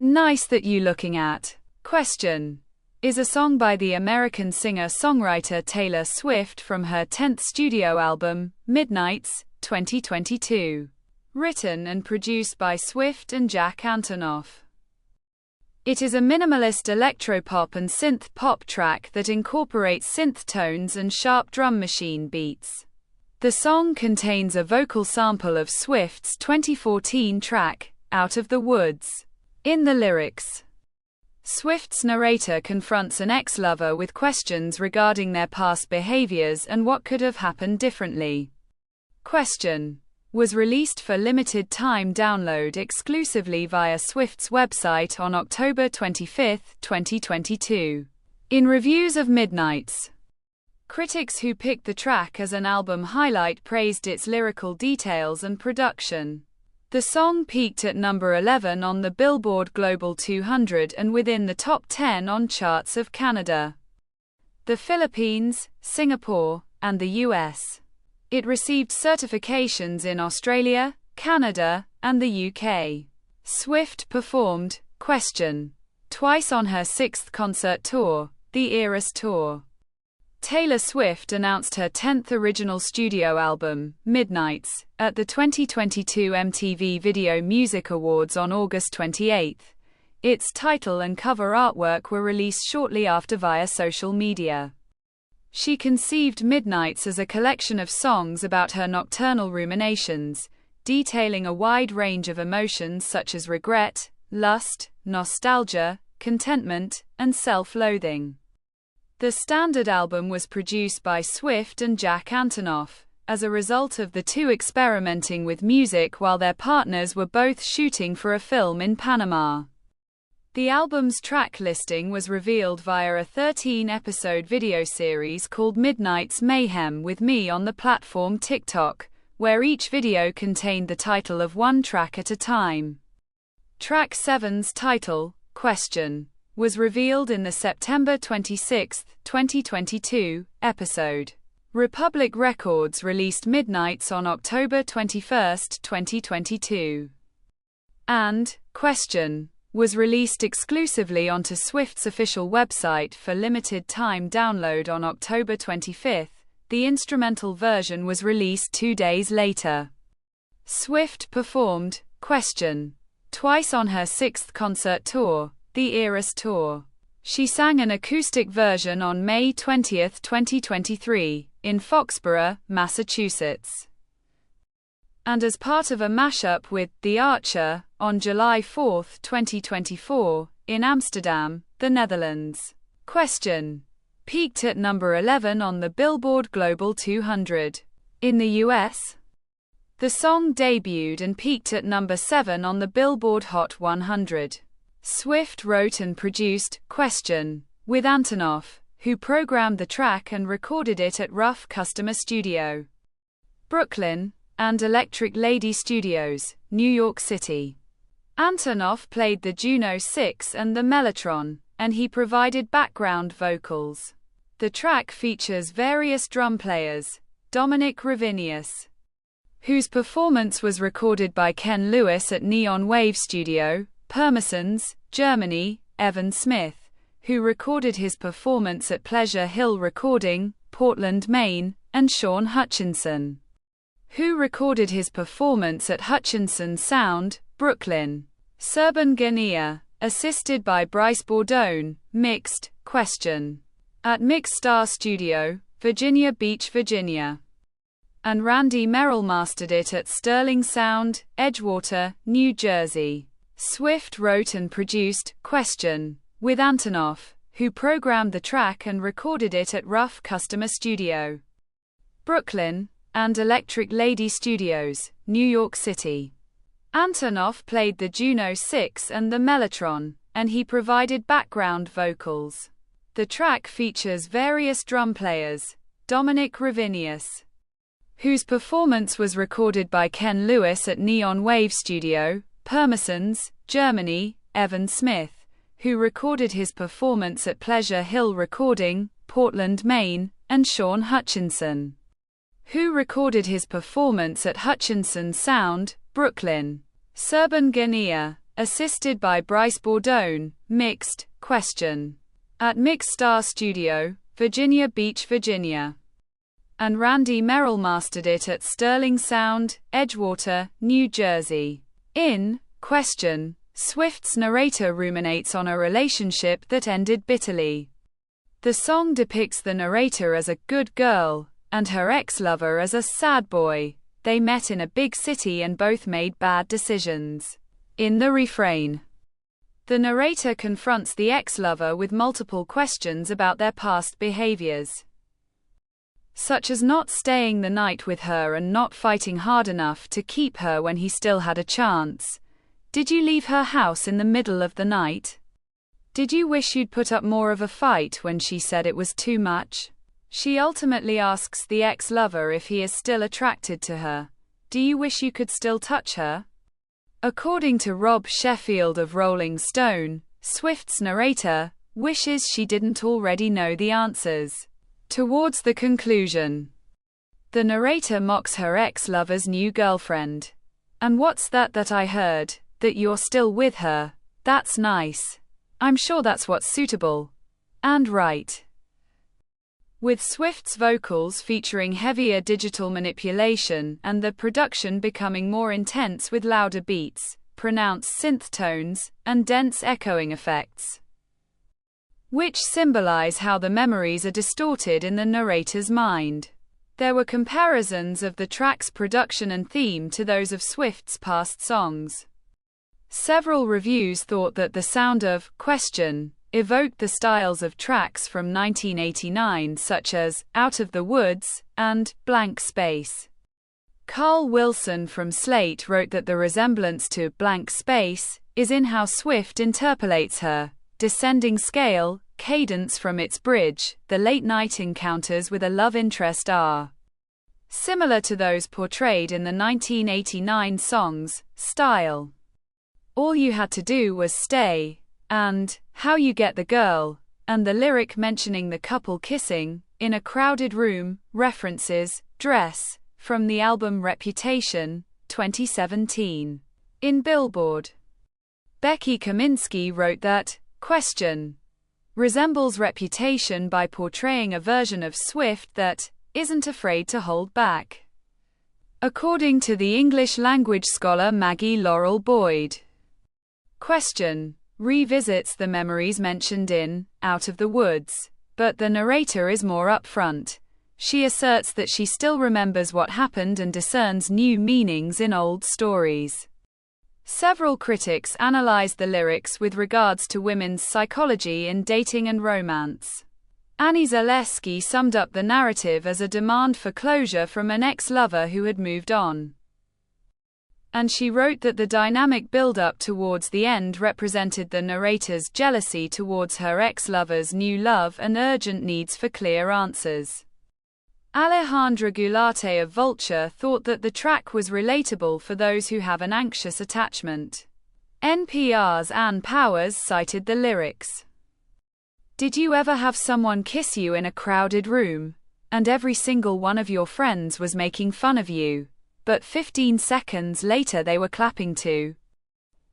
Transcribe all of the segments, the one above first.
Nice That You Looking At? Question is a song by the American singer-songwriter Taylor Swift from her 10th studio album, Midnights, 2022. Written and produced by Swift and Jack Antonoff. It is a minimalist electropop and synth-pop track that incorporates synth tones and sharp drum machine beats. The song contains a vocal sample of Swift's 2014 track, Out of the Woods. In the lyrics, Swift's narrator confronts an ex-lover with questions regarding their past behaviors and what could have happened differently. Question was released for limited time download exclusively via Swift's website on October 25, 2022. In reviews of Midnights, critics who picked the track as an album highlight praised its lyrical details and production. The song peaked at number 11 on the Billboard Global 200 and within the top 10 on charts of Canada, the Philippines, Singapore, and the US. It received certifications in Australia, Canada, and the UK. Swift performed Question twice on her 6th concert tour, the Eras Tour. Taylor Swift announced her 10th original studio album, Midnights, at the 2022 MTV Video Music Awards on August 28. Its title and cover artwork were released shortly after via social media. She conceived Midnights as a collection of songs about her nocturnal ruminations, detailing a wide range of emotions such as regret, lust, nostalgia, contentment, and self-loathing. The standard album was produced by Swift and Jack Antonoff, as a result of the two experimenting with music while their partners were both shooting for a film in Panama. The album's track listing was revealed via a 13-episode video series called Midnight's Mayhem with Me on the platform TikTok, where each video contained the title of one track at a time. Track 7's title, Question, was revealed in the September 26, 2022, episode. Republic Records released Midnights on October 21, 2022. And Question was released exclusively onto Swift's official website for limited time download on October 25. The instrumental version was released 2 days later. Swift performed Question twice on her 6th concert tour, the Eras Tour. She sang an acoustic version on May 20, 2023, in Foxborough, Massachusetts, and as part of a mashup with The Archer on July 4, 2024, in Amsterdam, the Netherlands. Question peaked at number 11 on the Billboard Global 200. In the US, the song debuted and peaked at number 7 on the Billboard Hot 100. Swift wrote and produced Question with Antonoff, who programmed the track and recorded it at Rough Customer Studio, Brooklyn, and Electric Lady Studios, New York City. Antonoff played the Juno 6 and the Mellotron, and he provided background vocals. The track features various drum players, Dominic Ravinius, whose performance was recorded by Ken Lewis at Neon Wave Studio, Pirmasens, Germany, Evan Smith, who recorded his performance at Pleasure Hill Recording, Portland, Maine, and Sean Hutchinson, who recorded his performance at Hutchinson Sound, Brooklyn. Serban Gania, assisted by Bryce Bordone, mixed Question at Mix Star Studio, Virginia Beach, Virginia, and Randy Merrill mastered it at Sterling Sound, Edgewater, New Jersey. Swift wrote and produced Question with Antonoff, who programmed the track and recorded it at Rough Customer Studio, Brooklyn, and Electric Lady Studios, New York City. Antonoff played the Juno 6 and the Mellotron, and he provided background vocals. The track features various drum players, Dominic Ravinius, whose performance was recorded by Ken Lewis at Neon Wave Studio, Pirmasens, Germany, Evan Smith, who recorded his performance at Pleasure Hill Recording, Portland, Maine, and Sean Hutchinson, who recorded his performance at Hutchinson Sound, Brooklyn. Serban Gania, assisted by Bryce Bordone, mixed, Question, at Mix Star Studio, Virginia Beach, Virginia. And Randy Merrill mastered it at Sterling Sound, Edgewater, New Jersey. In Question, Swift's narrator ruminates on a relationship that ended bitterly. The song depicts the narrator as a good girl, and her ex-lover as a sad boy. They met in a big city and both made bad decisions. In the refrain, the narrator confronts the ex-lover with multiple questions about their past behaviors, such as not staying the night with her and not fighting hard enough to keep her when he still had a chance. Did you leave her house in the middle of the night? Did you wish you'd put up more of a fight when she said it was too much? She ultimately asks the ex-lover if he is still attracted to her. Do you wish you could still touch her? According to Rob Sheffield of Rolling Stone, Swift's narrator wishes she didn't already know the answers. Towards the conclusion, the narrator mocks her ex-lover's new girlfriend. And what's that I heard? That you're still with her? That's nice. I'm sure that's what's suitable. And right. With Swift's vocals featuring heavier digital manipulation and the production becoming more intense with louder beats, pronounced synth tones, and dense echoing effects, which symbolize how the memories are distorted in the narrator's mind. There were comparisons of the track's production and theme to those of Swift's past songs. Several reviews thought that the sound of Question evoked the styles of tracks from 1989 such as Out of the Woods and Blank Space. Carl Wilson from Slate wrote that the resemblance to Blank Space is in how Swift interpolates her descending scale, cadence from its bridge. The late-night encounters with a love interest are similar to those portrayed in the 1989 song's Style, All You Had to Do Was Stay, and How You Get the Girl, and the lyric mentioning the couple kissing in a crowded room references Dress from the album Reputation, 2017. In Billboard, Becky Kaminsky wrote that Question resembles Reputation by portraying a version of Swift that isn't afraid to hold back. According to the English language scholar Maggie Laurel Boyd, Question revisits the memories mentioned in Out of the Woods, but the narrator is more upfront. She asserts that she still remembers what happened and discerns new meanings in old stories. Several critics analyzed the lyrics with regards to women's psychology in dating and romance. Annie Zaleski summed up the narrative as a demand for closure from an ex-lover who had moved on. And she wrote that the dynamic build-up towards the end represented the narrator's jealousy towards her ex-lover's new love and urgent needs for clear answers. Alejandra Gularte of Vulture thought that the track was relatable for those who have an anxious attachment. NPR's Ann Powers cited the lyrics. Did you ever have someone kiss you in a crowded room, and every single one of your friends was making fun of you, but 15 seconds later they were clapping too?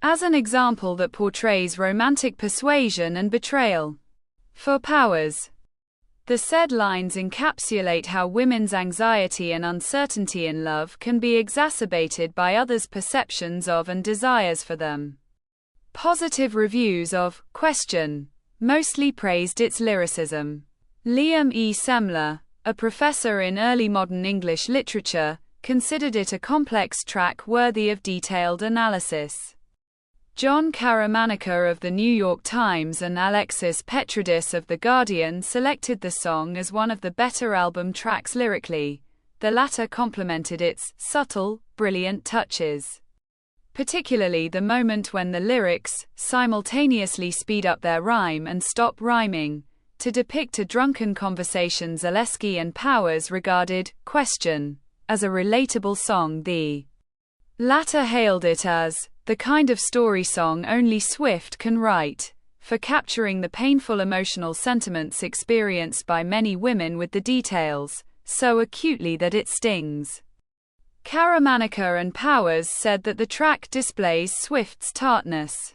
As an example that portrays romantic persuasion and betrayal. For Powers, the said lines encapsulate how women's anxiety and uncertainty in love can be exacerbated by others' perceptions of and desires for them. Positive reviews of Question mostly praised its lyricism. Liam E. Semler, a professor in early modern English literature, considered it a complex track worthy of detailed analysis. John Caramanica of the New York Times and Alexis Petridis of The Guardian selected the song as one of the better album tracks lyrically. The latter complemented its subtle, brilliant touches, particularly the moment when the lyrics simultaneously speed up their rhyme and stop rhyming, to depict a drunken conversation. Zaleski and Powers regarded Question as a relatable song. The latter hailed it as the kind of story song only Swift can write, for capturing the painful emotional sentiments experienced by many women with the details so acutely that it stings. Karamanica and Powers said that the track displays Swift's tartness,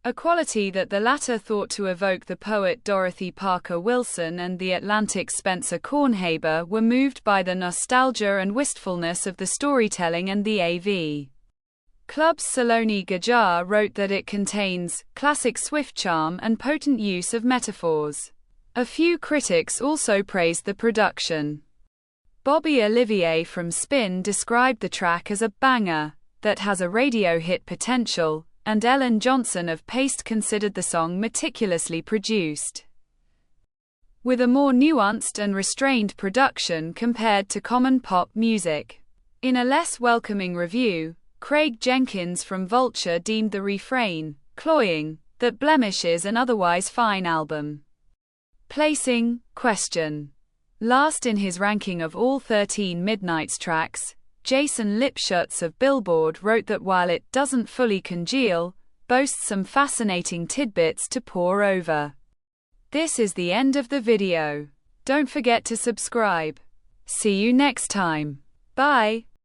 a quality that the latter thought to evoke. The poet Dorothy Parker Wilson and The Atlantic's Spencer Kornhaber were moved by the nostalgia and wistfulness of the storytelling, and the AV Club's Saloni Gajar wrote that it contains classic Swift charm and potent use of metaphors. A few critics also praised the production. Bobby Olivier from Spin described the track as a banger that has a radio hit potential, and Ellen Johnson of Paste considered the song meticulously produced, with a more nuanced and restrained production compared to common pop music. In a less welcoming review, Craig Jenkins from Vulture deemed the refrain cloying, that blemishes an otherwise fine album. Placing question last in his ranking of all 13 Midnight's tracks, Jason Lipschutz of Billboard wrote that while it doesn't fully congeal, boasts some fascinating tidbits to pore over. This is the end of the video. Don't forget to subscribe. See you next time. Bye.